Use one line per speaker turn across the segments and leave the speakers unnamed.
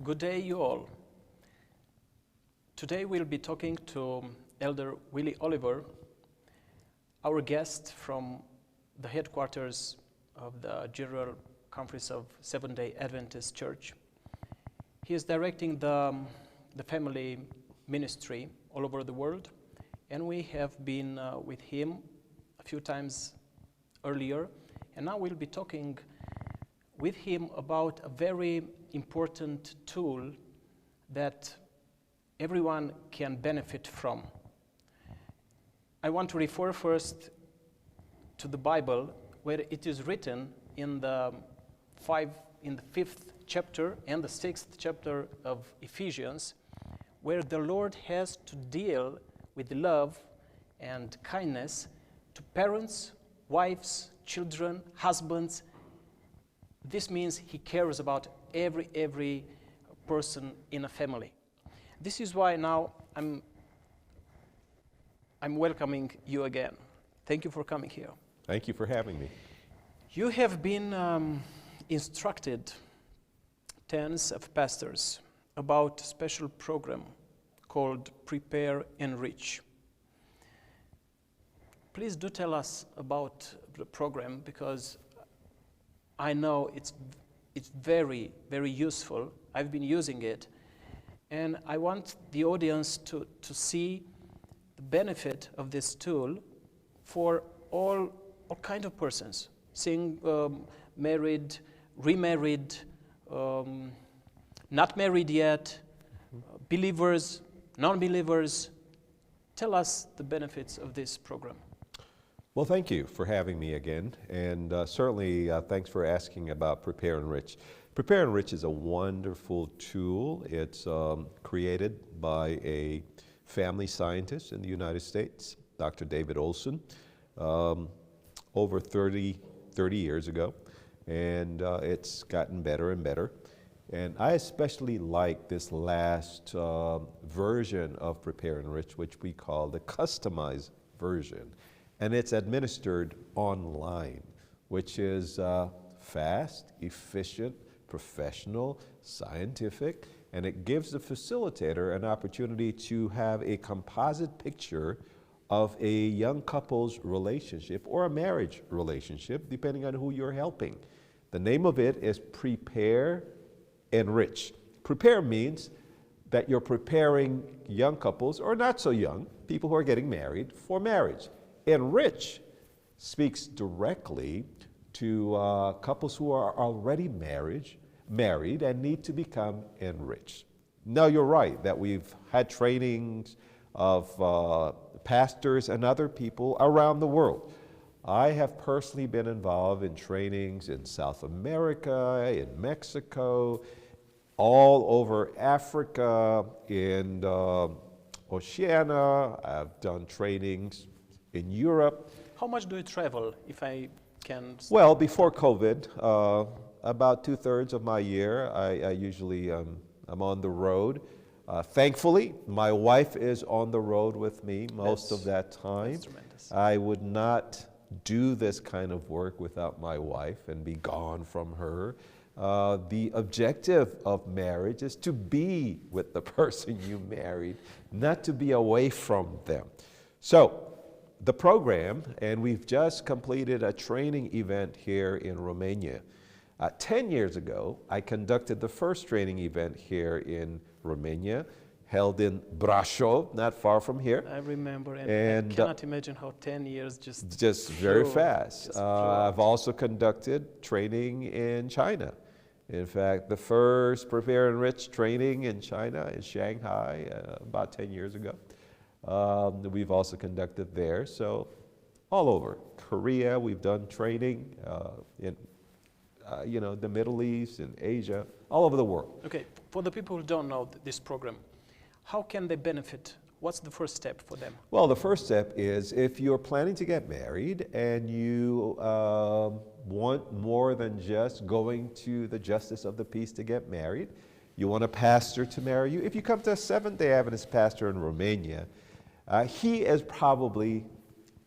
Good day, you all. Today we'll be talking to Elder Willy Oliver, our guest from the headquarters of the General Conference of Seventh-day Adventist Church. He is directing the family ministry all over the world, and we have been with him a few times earlier, and now we'll be talking with him about a very important tool that everyone can benefit from. I want to refer first to the Bible, where it is written in the fifth chapter and the sixth chapter of Ephesians, where the Lord has to deal with love and kindness to parents, wives, children, husbands. This means he cares about every person in a family. This is why now I'm welcoming you again. Thank you for coming here.
Thank you for having me.
You have been instructed tens of pastors about a special program called PREPARE ENRICH. Please do tell us about the program, because I know it's very, very useful. I've been using it, and I want the audience to see the benefit of this tool for all kind of persons, married, remarried, not married yet, believers, non-believers. Tell us the benefits of this program.
Well, thank you for having me again, and certainly thanks for asking about PREPARE ENRICH. PREPARE ENRICH is a wonderful tool. It's created by a family scientist in the United States, Dr. David Olson, over 30 years ago, and it's gotten better and better. And I especially like this last version of PREPARE ENRICH, which we call the customized version. And it's administered online, which is fast, efficient, professional, scientific, and it gives the facilitator an opportunity to have a composite picture of a young couple's relationship or a marriage relationship, depending on who you're helping. The name of it is PREPARE ENRICH. Prepare means that you're preparing young couples, or not so young, people who are getting married, for marriage. Enrich speaks directly to couples who are already married and need to become enriched. Now, you're right that we've had trainings of pastors and other people around the world. I have personally been involved in trainings in South America, in Mexico, all over Africa, in Oceania. I've done trainings in Europe.
How much do you travel, if I can?
Well, before COVID, about 2/3 of my year, I usually I'm on the road. Thankfully, my wife is on the road with me most of that time.
That's tremendous.
I would not do this kind of work without my wife and be gone from her. The objective of marriage is to be with the person you married, not to be away from them. So, the program, and we've just completed a training event here in Romania. 10 years ago, I conducted the first training event here in Romania, held in Brașov, not far from here.
I remember, and I cannot imagine how 10 years just
very fast.
I've
I've also conducted training in China. In fact, the first PREPARE ENRICH training in China, in Shanghai, about 10 years ago. We've also conducted there, so all over. Korea, we've done training in the Middle East and Asia, all over the world.
Okay, for the people who don't know this program, how can they benefit? What's the first step for them?
Well, the first step is if you're planning to get married and you want more than just going to the justice of the peace to get married, you want a pastor to marry you. If you come to a Seventh-day Adventist pastor in Romania, he is probably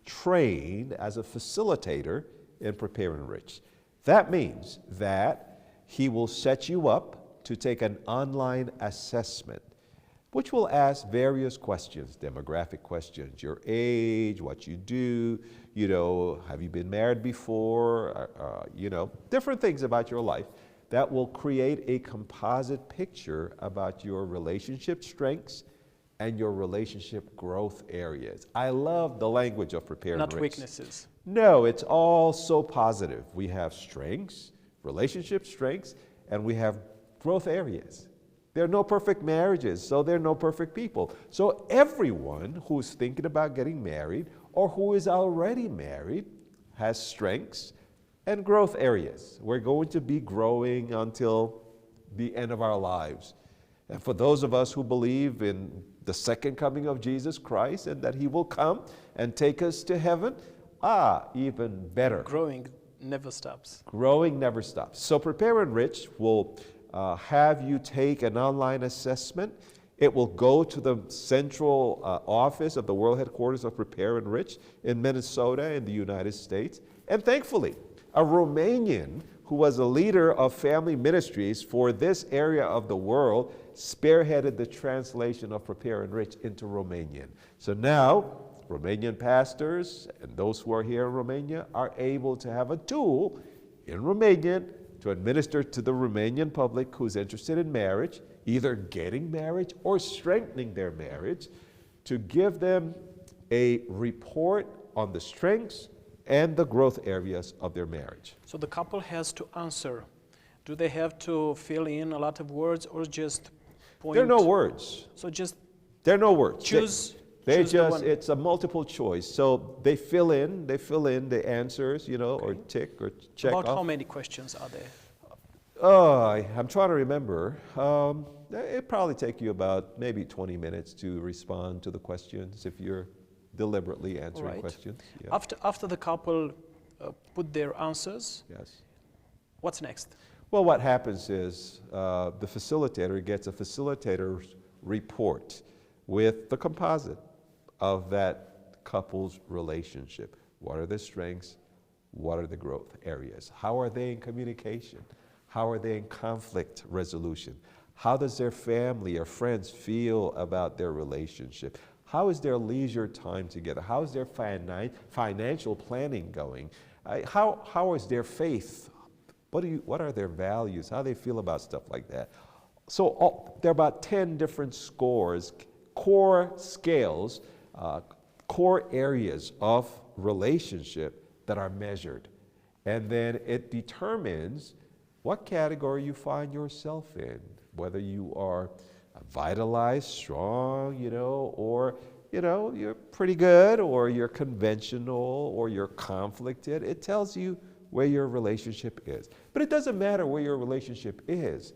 trained as a facilitator in PREPARE ENRICH. That means that he will set you up to take an online assessment, which will ask various questions, demographic questions, your age, what you do, you know, have you been married before, you know, different things about your life that will create a composite picture about your relationship strengths and your relationship growth areas. I love the language of Prepare
Not
Enrich.
weaknesses.
No, it's all so positive. We have strengths, relationship strengths, and we have growth areas. There are no perfect marriages, so there are no perfect people. So everyone who's thinking about getting married or who is already married has strengths and growth areas. We're going to be growing until the end of our lives. And for those of us who believe in the second coming of Jesus Christ and that he will come and take us to heaven, even better.
Growing never stops.
Growing never stops. So Prepare Enrich will have you take an online assessment. It will go to the central office of the world headquarters of Prepare Enrich in Minnesota in the United States. And thankfully, a Romanian who was a leader of family ministries for this area of the world spearheaded the translation of Prepare Enrich into Romanian. So now, Romanian pastors and those who are here in Romania are able to have a tool in Romanian to administer to the Romanian public who's interested in marriage, either getting marriage or strengthening their marriage, to give them a report on the strengths and the growth areas of their marriage.
So the couple has to answer. Do they have to fill in a lot of words or just point?
There are no words.
So just
there are no words.
Choose.
They
choose
just, it's a multiple choice. So they fill in the answers, you know,
Okay.
or tick or check
About
off.
how many questions are there?
I'm trying to remember. It'd probably take you about maybe 20 minutes to respond to the questions if you're deliberately answering
Right.
questions. Yeah.
After the couple put their answers,
Yes.
what's next?
Well, what happens is the facilitator gets a facilitator's report with the composite of that couple's relationship. What are the strengths? What are the growth areas? How are they in communication? How are they in conflict resolution? How does their family or friends feel about their relationship? How is their leisure time together? How is their financial planning going? How is their faith? What are their values? How do they feel about stuff like that? So there are about 10 different scores, core scales, core areas of relationship that are measured. And then it determines what category you find yourself in, whether you are vitalized, strong, you know, or, you know, you're pretty good, or you're conventional, or you're conflicted. It tells you where your relationship is. But it doesn't matter where your relationship is.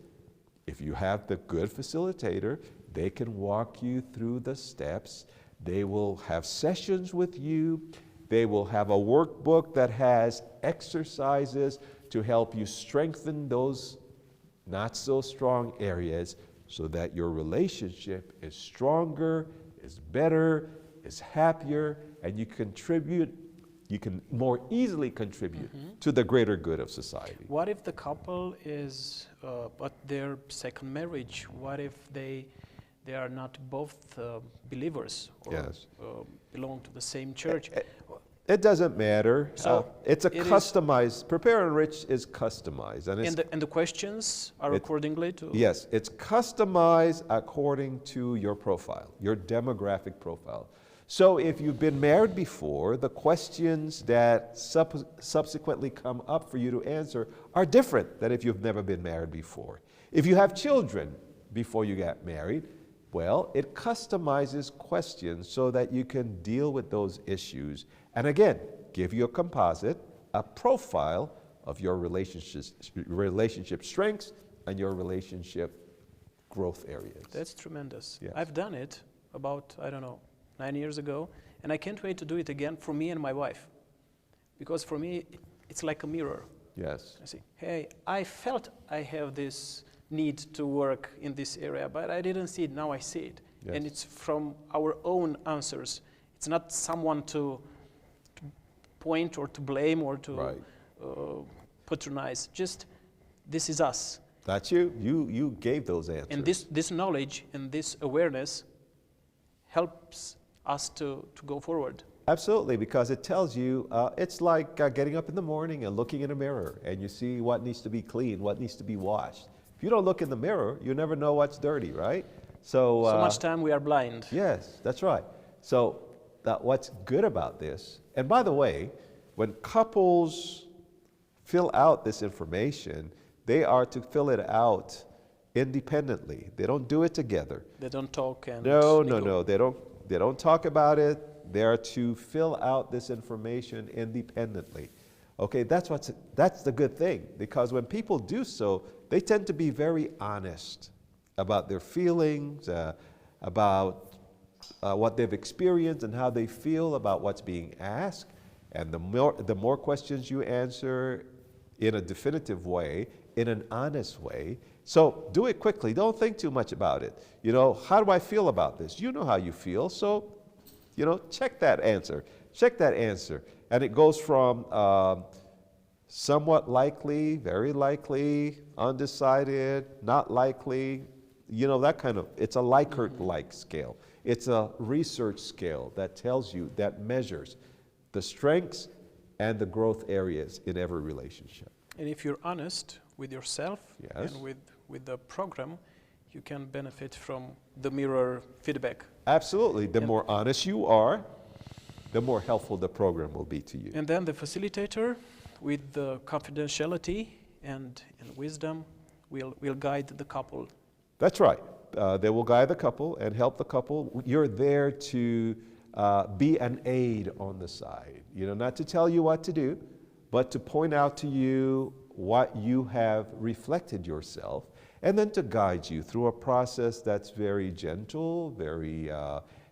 If you have the good facilitator, they can walk you through the steps. They will have sessions with you. They will have a workbook that has exercises to help you strengthen those not so strong areas so that your relationship is stronger, is better, is happier, and you can more easily contribute to the greater good of society.
What if the couple is at their second marriage? What if they are not both believers or
Yes.
belong to the same church?
It doesn't matter.
So
it's a
it
customized, Prepare Enrich is customized. And, it's,
And the questions are accordingly to...
yes, it's customized according to your profile, your demographic profile. So if you've been married before, the questions that subsequently come up for you to answer are different than if you've never been married before. If you have children before you got married, well, it customizes questions so that you can deal with those issues. And again, give you a composite, a profile of your relationship strengths and your relationship growth areas.
That's tremendous.
Yes.
I've done it about, 9 years ago, and I can't wait to do it again for me and my wife. Because for me, it's like a mirror.
Yes.
I see, hey, I felt I have this need to work in this area, but I didn't see it, now I see it.
Yes.
And it's from our own answers. It's not someone to point or to blame or to
Right.
patronize. Just, this is us.
That's you. You gave those answers.
And this knowledge and this awareness helps us to go forward.
Absolutely, because it tells you, it's like getting up in the morning and looking in a mirror and you see what needs to be cleaned, what needs to be washed. If you don't look in the mirror, you never know what's dirty, right? So
much time we are blind.
Yes, that's right. So what's good about this, and by the way, when couples fill out this information, they are to fill it out independently. They don't do it together.
They don't talk and
No. They don't talk about it. They are to fill out this information independently. Okay, that's the good thing, because when people do so, they tend to be very honest about their feelings, about what they've experienced and how they feel about what's being asked. And the more questions you answer in a definitive way, in an honest way. So do it quickly. Don't think too much about it. You know, how do I feel about this? You know how you feel. So, you know, check that answer. Check that answer. And it goes from somewhat likely, very likely, undecided, not likely, you know, that kind of, it's a Likert-like scale. It's a research scale that tells you, that measures the strengths and the growth areas in every relationship.
And if you're honest with yourself,
yes,
and with the program, you can benefit from the mirror feedback.
Absolutely. The more honest you are, the more helpful the program will be to you.
And then the facilitator, with the confidentiality and wisdom, will guide the couple.
That's right. They will guide the couple and help the couple. You're there to be an aid on the side. You know, not to tell you what to do, but to point out to you what you have reflected yourself, and then to guide you through a process that's very gentle, very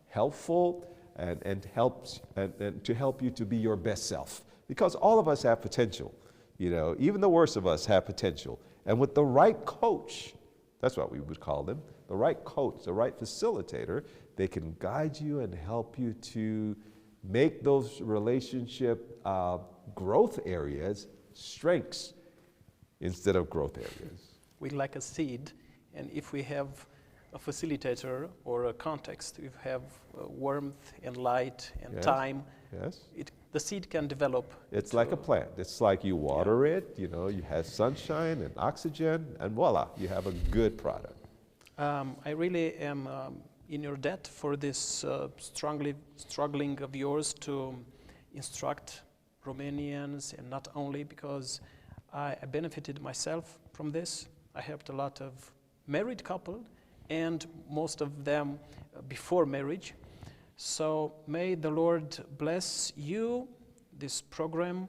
helpful, and to help you to be your best self. Because all of us have potential. You know, even the worst of us have potential. And with the right coach, that's what we would call them, the right coach, the right facilitator, they can guide you and help you to make those relationship growth areas strengths instead of growth areas.
We like a seed, and if we have a facilitator or a context, we have warmth and light and
yes,
time,
yes,
the seed can develop.
It's like a plant. It's like you water it, you know, you have sunshine and oxygen, and voila, you have a good product.
I really am in your debt for this struggling of yours to instruct Romanians, and not only, because I benefited myself from this. I helped a lot of married couple, and most of them before marriage. So may the Lord bless you, this program,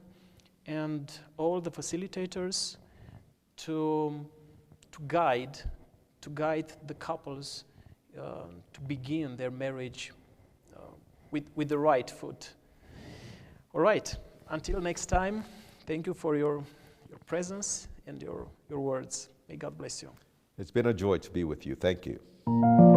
and all the facilitators to guide the couples to begin their marriage with the right foot. All right, until next time, thank you for your presence and your words. May God bless you.
It's been a joy to be with you. Thank you.